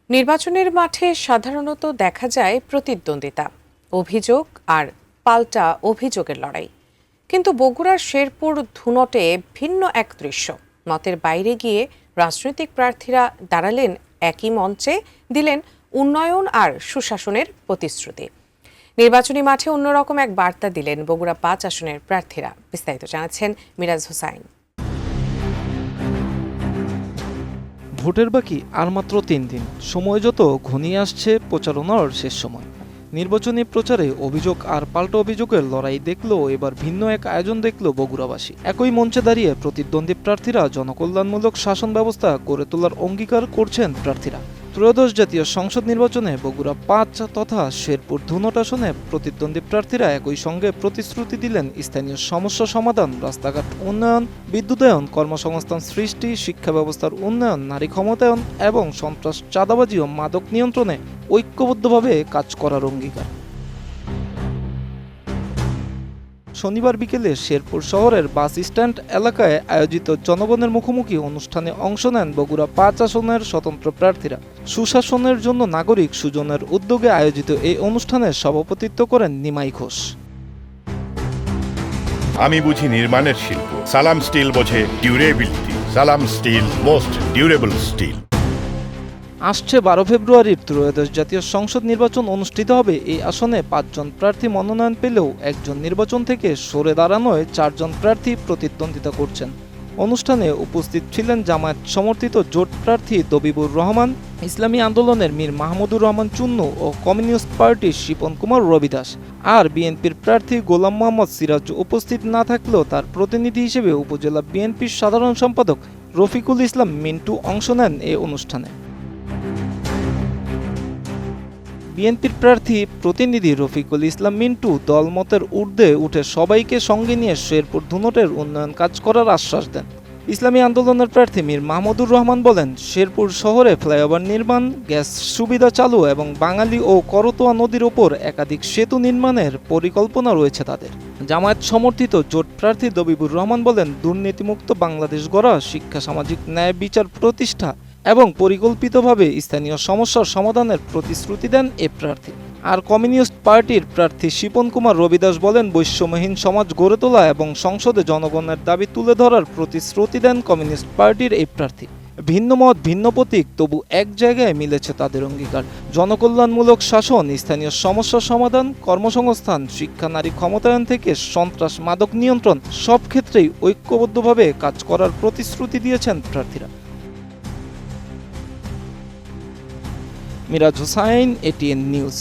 নির্বাচনের মাঠে সাধারণত দেখা যায় প্রতিদ্বন্দ্বিতা, অভিযোগ আর পাল্টা অভিযোগের লড়াই। কিন্তু বগুড়ার শেরপুর ধুনটে ভিন্ন এক দৃশ্য। মতের বাইরে গিয়ে রাজনৈতিক প্রার্থীরা দাঁড়ালেন একই মঞ্চে, দিলেন উন্নয়ন আর সুশাসনের প্রতিশ্রুতি। নির্বাচনী মাঠে অন্যরকম এক বার্তা দিলেন বগুড়া ৫ আসনের প্রার্থীরা। বিস্তারিত জানাচ্ছেন মিরাজ হোসাইন। ভোটের বাকি আর মাত্র ৩ দিন। সময় যত ঘনিয়ে আসছে প্রচারণার শেষ সময়। নির্বাচনী প্রচারে অভিযোগ আর পাল্টা অভিযোগের লড়াই দেখলেও এবার ভিন্ন এক আয়োজন দেখল বগুড়াবাসী। একই মঞ্চে দাঁড়িয়ে প্রতিদ্বন্দ্বী প্রার্থীরা জনকল্যাণমূলক শাসন ব্যবস্থা গড়ে তোলার অঙ্গীকার করছেন প্রার্থীরা। ত্রয়োদশ জাতীয় সংসদ নির্বাচনে বগুড়া ৫ তথা শেরপুর ধুনট আসনে প্রতিদ্বন্দ্বী প্রার্থীরা একই সঙ্গে প্রতিশ্রুতি দিলেন স্থানীয় সমস্যা সমাধান, রাস্তাঘাট উন্নয়ন, বিদ্যুতায়ন, কর্মসংস্থান সৃষ্টি, শিক্ষা ব্যবস্থার উন্নয়ন, নারী ক্ষমতায়ন এবং সন্ত্রাস, চাঁদাবাজি ও মাদক নিয়ন্ত্রণে ঐক্যবদ্ধভাবে কাজ করার অঙ্গীকার। শনিবার বিকেলে শেরপুর শহরের বাস স্ট্যান্ড এলাকায় আয়োজিত জনগণের মুখোমুখি অনুষ্ঠানে অংশ নেন বগুড়া ৫ আসনের স্বতন্ত্র প্রার্থীরা। সুশাসনের জন্য নাগরিক সুজনের উদ্যোগে আয়োজিত এই অনুষ্ঠানে সভাপতিত্ব করেন নিমাই ঘোষ। আমি বুঝি নির্মাণের শিল্প, সালাম স্টিল বোঝে ডিউরেবিলিটি। সালাম স্টিল, মোস্ট ডিউরেবল স্টিল। আসছে ১২ ফেব্রুয়ারির ত্রয়োদশ জাতীয় সংসদ নির্বাচন অনুষ্ঠিত হবে। এই আসনে ৫ জন প্রার্থী মনোনয়ন পেলেও একজন নির্বাচন থেকে সরে দাঁড়ানোয় ৪ জন প্রার্থী প্রতিদ্বন্দ্বিতা করছেন। অনুষ্ঠানে উপস্থিত ছিলেন জামায়াত সমর্থিত জোট প্রার্থী দবিবুর রহমান, ইসলামী আন্দোলনের মীর মাহমুদুর রহমান চুন্নু ও কমিউনিস্ট পার্টির শিপন কুমার রবিদাস। আর বিএনপির প্রার্থী গোলাম মোহাম্মদ সিরাজ উপস্থিত না থাকলেও তার প্রতিনিধি হিসেবে উপজেলা বিএনপির সাধারণ সম্পাদক রফিকুল ইসলাম মিন্টু অংশ নেন এই অনুষ্ঠানে। বিএনপির প্রার্থী প্রতিনিধি রফিকুল ইসলাম মিন্টু দলমতের ঊর্ধ্বে উঠে সবাইকে সঙ্গে নিয়ে শেরপুর ধুনটের উন্নয়ন কাজ করার আশ্বাস দেন। ইসলামী আন্দোলনের প্রার্থী মীর মাহমুদুর রহমান বলেন, শেরপুর শহরে ফ্লাইওভার নির্মাণ, গ্যাস সুবিধা চালু এবং বাঙালি ও করতোয়া নদীর ওপর একাধিক সেতু নির্মাণের পরিকল্পনা রয়েছে তাদের। জামায়াত সমর্থিত জোট প্রার্থী দবিবুর রহমান বলেন, দুর্নীতিমুক্ত বাংলাদেশ গড়া, শিক্ষা, সামাজিক ন্যায় বিচার প্রতিষ্ঠা এবং পরিকল্পিতভাবে স্থানীয় সমস্যার সমাধানের প্রতিশ্রুতি দেন এ প্রার্থী। আর কমিউনিস্ট পার্টির প্রার্থী শিপন কুমার রবিদাস বলেন, বৈষম্যহীন সমাজ গড়ে তোলা এবং সংসদে জনগণের দাবি তুলে ধরার প্রতিশ্রুতি দেন কমিউনিস্ট পার্টির এই প্রার্থী। ভিন্ন মত, ভিন্ন প্রতীক, তবু এক জায়গায় মিলেছে তাদের অঙ্গীকার। জনকল্যাণমূলক শাসন, স্থানীয় সমস্যার সমাধান, কর্মসংস্থান, শিক্ষা, নারী ক্ষমতায়ন থেকে সন্ত্রাস, মাদক নিয়ন্ত্রণ, সব ক্ষেত্রেই ঐক্যবদ্ধভাবে কাজ করার প্রতিশ্রুতি দিয়েছেন প্রার্থীরা। Miraj Hossain, ATN news.